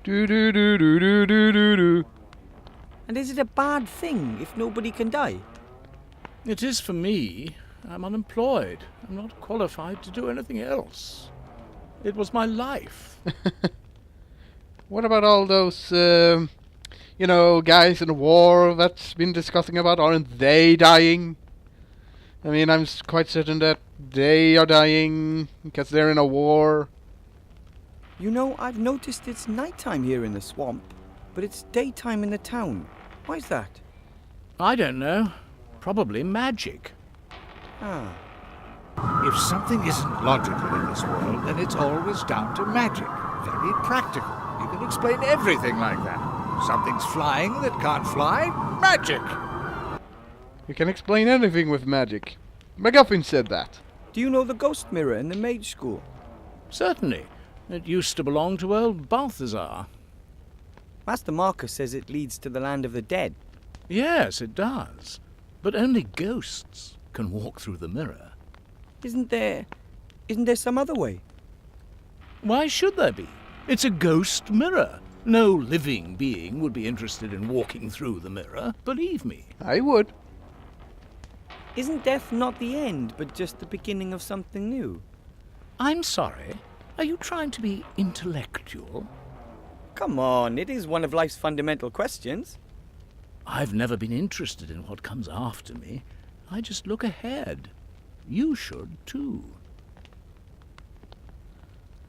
Do do do do do do do do. And is it a bad thing if nobody can die? It is for me. I'm unemployed. I'm not qualified to do anything else. It was my life. What about all those, guys in the war that's been discussing about? Aren't they dying? I mean, I'm quite certain that they are dying because they're in a war. You know, I've noticed it's nighttime here in the swamp, but it's daytime in the town. Why's that? I don't know. Probably magic. Ah. If something isn't logical in this world, then it's always down to magic. Very practical. You can explain everything like that. Something's flying that can't fly. Magic! You can explain anything with magic. MacGuffin said that. Do you know the ghost mirror in the mage school? Certainly. It used to belong to old Balthazar. Master Marcus says it leads to the land of the dead. Yes, it does. But only ghosts can walk through the mirror. Isn't there some other way? Why should there be? It's a ghost mirror. No living being would be interested in walking through the mirror, believe me. I would. Isn't death not the end, but just the beginning of something new? I'm sorry. Are you trying to be intellectual? Come on, it is one of life's fundamental questions. I've never been interested in what comes after me. I just look ahead. You should, too.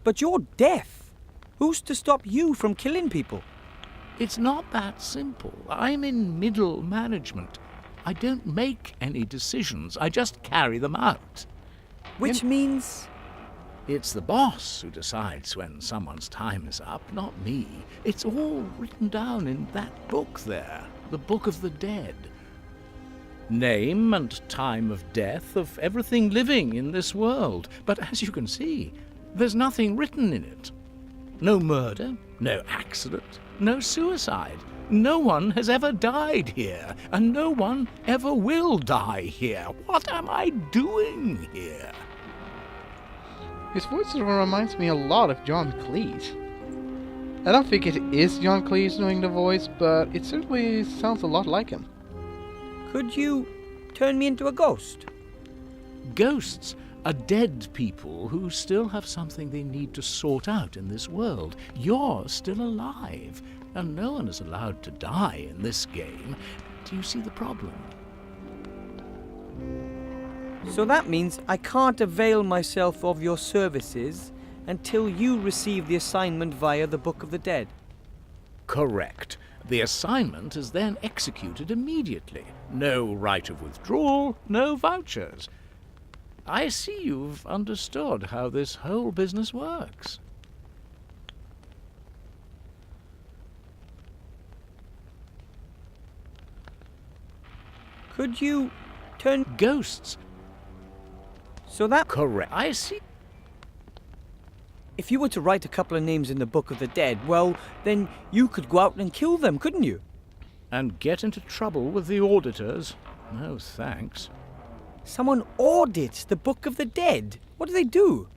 But you're death. Who's to stop you from killing people? It's not that simple. I'm in middle management. I don't make any decisions. I just carry them out. Which means... It's the boss who decides when someone's time is up, not me. It's all written down in that book there, the Book of the Dead. Name and time of death of everything living in this world. But as you can see, there's nothing written in it. No murder, no accident, no suicide. No one has ever died here, and no one ever will die here. What am I doing here? His voice reminds me a lot of John Cleese. I don't think it is John Cleese doing the voice, but it certainly sounds a lot like him. Could you turn me into a ghost? Ghosts are dead people who still have something they need to sort out in this world. You're still alive, and no one is allowed to die in this game. Do you see the problem? So that means I can't avail myself of your services until you receive the assignment via the Book of the Dead. Correct. The assignment is then executed immediately. No right of withdrawal, no vouchers. I see you've understood how this whole business works. Could you turn... Ghosts. So that... Correct. I see. If you were to write a couple of names in the Book of the Dead, well, then you could go out and kill them, couldn't you? And get into trouble with the auditors. No thanks. Someone audits the Book of the Dead. What do they do?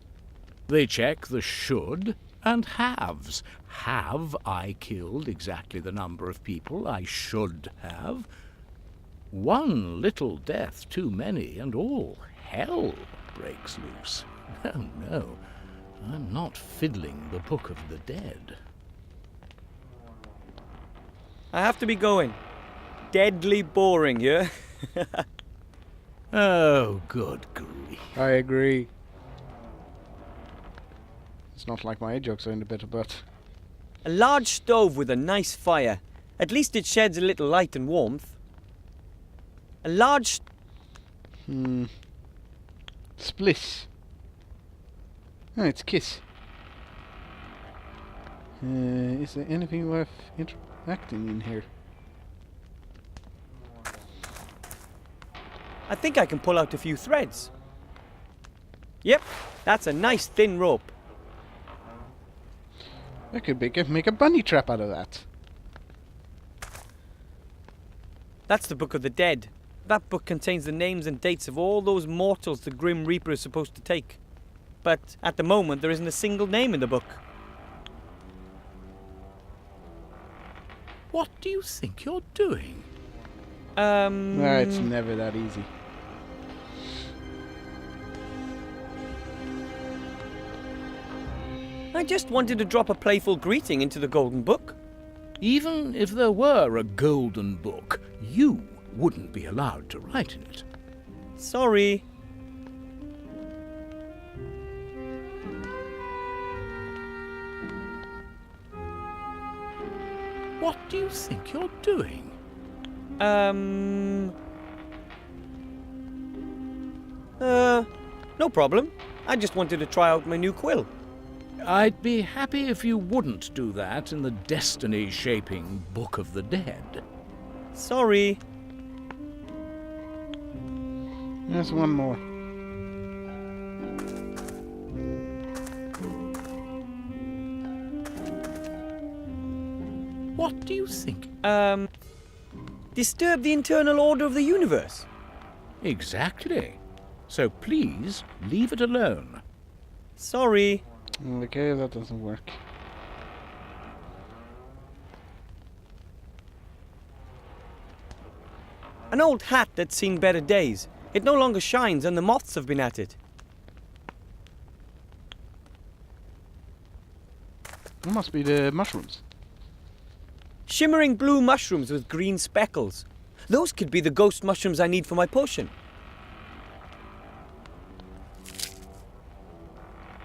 They check the should and haves. Have I killed exactly the number of people I should have? One little death too many, and all hell breaks loose. No, no, I'm not fiddling the Book of the Dead. I have to be going. Deadly boring, yeah? Oh, good grief. I agree. It's not like my jokes are in the better, but... A large stove with a nice fire. At least it sheds a little light and warmth. A large... Splish. Oh, it's Kiss. Is there anything worth interacting in here? I think I can pull out a few threads. Yep, that's a nice thin rope. I could make a bunny trap out of that. That's the Book of the Dead. That book contains the names and dates of all those mortals the Grim Reaper is supposed to take. But at the moment, there isn't a single name in the book. What do you think you're doing? No, it's never that easy. I just wanted to drop a playful greeting into the Golden Book. Even if there were a golden book, you wouldn't be allowed to write in it. Sorry. What do you think you're doing? No problem. I just wanted to try out my new quill. I'd be happy if you wouldn't do that in the destiny-shaping Book of the Dead. Sorry. There's one more. What do you think? Disturb the internal order of the universe. Exactly. So please, leave it alone. Sorry. Okay, that doesn't work. An old hat that's seen better days. It no longer shines and the moths have been at it. It must be the mushrooms. Shimmering blue mushrooms with green speckles. Those could be the ghost mushrooms I need for my potion.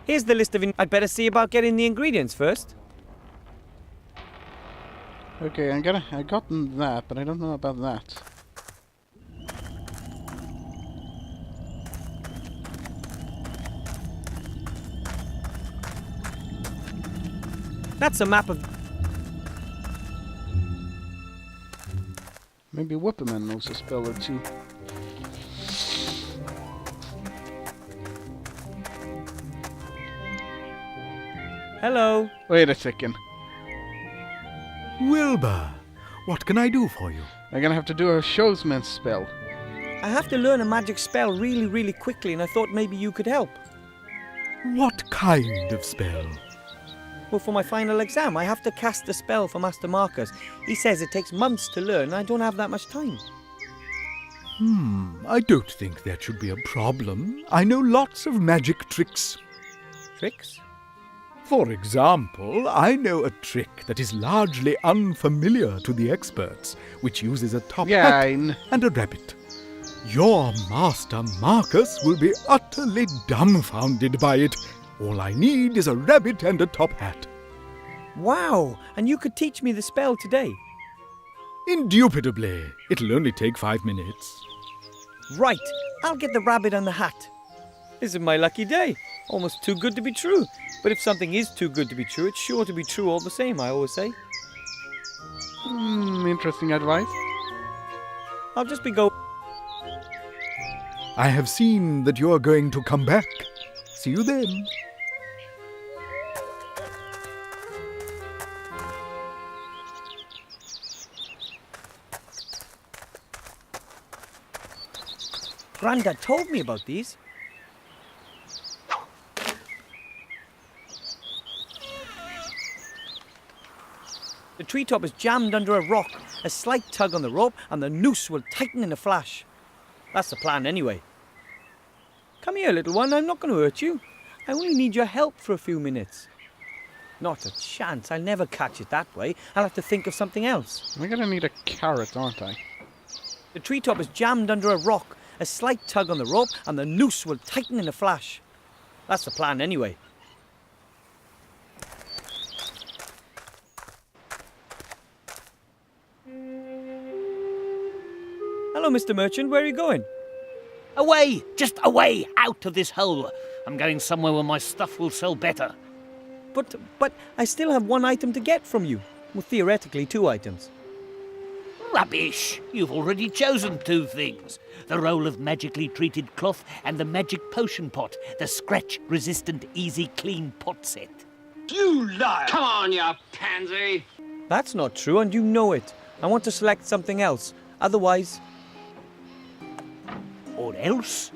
Here's the list of I'd better see about getting the ingredients first. Okay, I gotten that, but I don't know about that. That's a map of... Maybe Whipperman knows a spell or two. Hello. Wait a second. Wilbur, what can I do for you? I'm gonna have to do a showsman spell. I have to learn a magic spell really quickly and I thought maybe you could help. What kind of spell? Well, for my final exam, I have to cast a spell for Master Marcus. He says it takes months to learn and I don't have that much time. I don't think that should be a problem. I know lots of magic tricks. Tricks? For example, I know a trick that is largely unfamiliar to the experts, which uses a top hat and a rabbit. Your Master Marcus will be utterly dumbfounded by it. All I need is a rabbit and a top hat. Wow! And you could teach me the spell today? Indubitably. It'll only take 5 minutes. Right! I'll get the rabbit and the hat. This is my lucky day. Almost too good to be true. But if something is too good to be true, it's sure to be true all the same, I always say. Interesting advice. I'll just be go... I have seen that you're going to come back. See you then. Grandad told me about these. The treetop is jammed under a rock. A slight tug on the rope and the noose will tighten in a flash. That's the plan anyway. Come here, little one. I'm not going to hurt you. I only need your help for a few minutes. Not a chance. I'll never catch it that way. I'll have to think of something else. I'm gonna need a carrot, aren't I? The treetop is jammed under a rock. A slight tug on the rope and the noose will tighten in a flash. That's the plan anyway. Hello, Mr. Merchant. Where are you going? Away! Just away! Out of this hole! I'm going somewhere where my stuff will sell better. But I still have one item to get from you. Well, theoretically, 2 items. Rubbish! You've already chosen 2 things. The roll of magically treated cloth and the magic potion pot. The scratch-resistant, easy, clean pot set. You liar! Come on, you pansy! That's not true, and you know it. I want to select something else. Otherwise... Or else?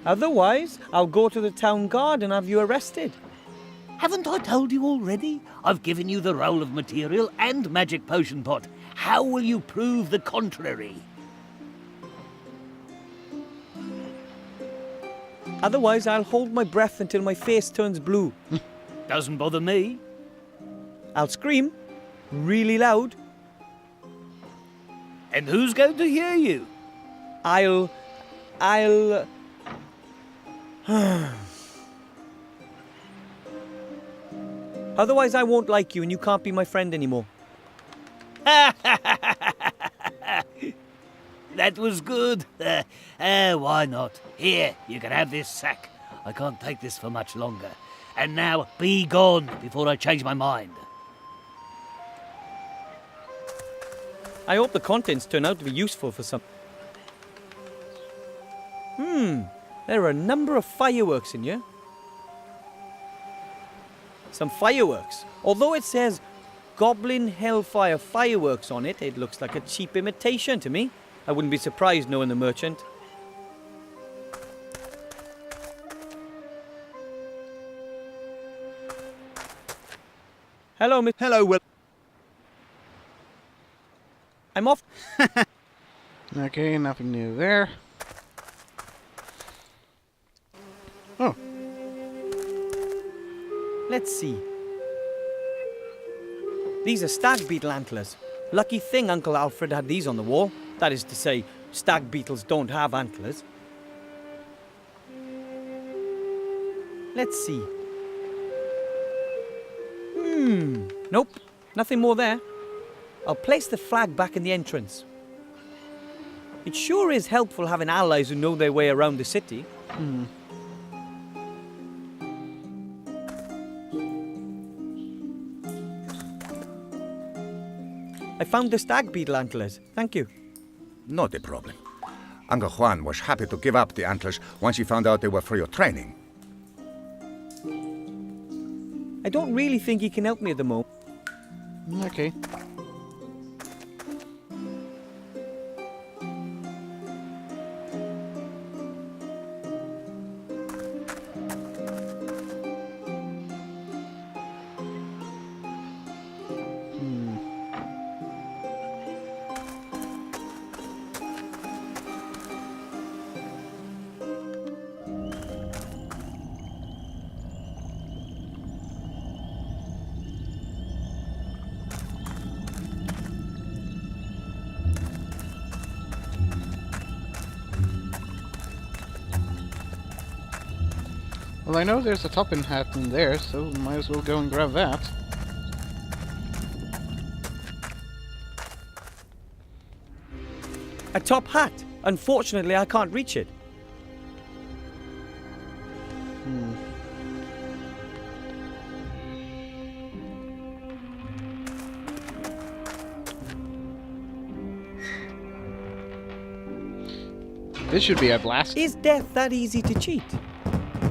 Otherwise, I'll go to the town guard and have you arrested. Haven't I told you already? I've given you the roll of material and magic potion pot. How will you prove the contrary? Otherwise, I'll hold my breath until my face turns blue. Doesn't bother me. I'll scream really loud. And who's going to hear you? I'll... Otherwise, I won't like you and you can't be my friend anymore. That was good. Why not? Here, you can have this sack. I can't take this for much longer. And now, be gone before I change my mind. I hope the contents turn out to be useful for some... There are a number of fireworks in here. Some fireworks. Although it says Goblin Hellfire Fireworks on it, it looks like a cheap imitation to me. I wouldn't be surprised knowing the merchant. Hello, Miss... Hello, Will. I'm off. Okay, nothing new there. Oh. Let's see. These are stag beetle antlers. Lucky thing Uncle Alfred had these on the wall. That is to say, stag beetles don't have antlers. Let's see. Nope, nothing more there. I'll place the flag back in the entrance. It sure is helpful having allies who know their way around the city. I found the stag beetle antlers. Thank you. Not a problem. Uncle Juan was happy to give up the antlers once he found out they were for your training. I don't really think he can help me at the moment. Okay. Well, I know there's a topping hat in there, so might as well go and grab that. A top hat. Unfortunately, I can't reach it. This should be a blast. Is death that easy to cheat?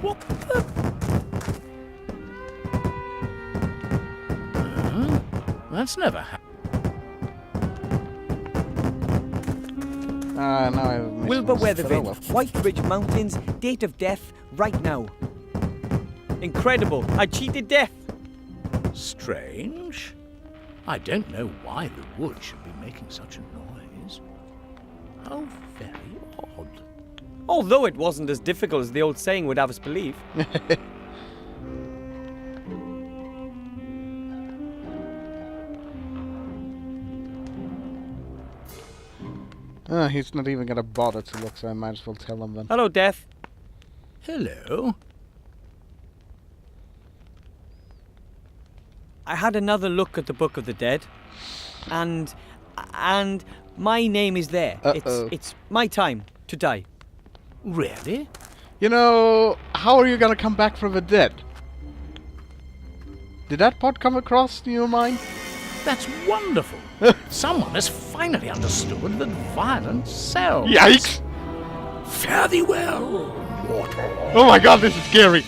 What the... That's never happened. Now I have Wilbur Weatherford, White Ridge Mountains, date of death, right now. Incredible, I cheated death. Strange. I don't know why the wood should be making such a noise. How very odd. Although it wasn't as difficult as the old saying would have us believe. He's not even gonna bother to look, so I might as well tell him then. Hello, Death. Hello. I had another look at the Book of the Dead, and my name is there. It's my time to die. Really? You know, how are you gonna come back from the dead? Did that part come across your mind? That's wonderful. Someone has finally understood that violence sells. Yikes! Fare thee well, mortal. Oh my god, this is scary!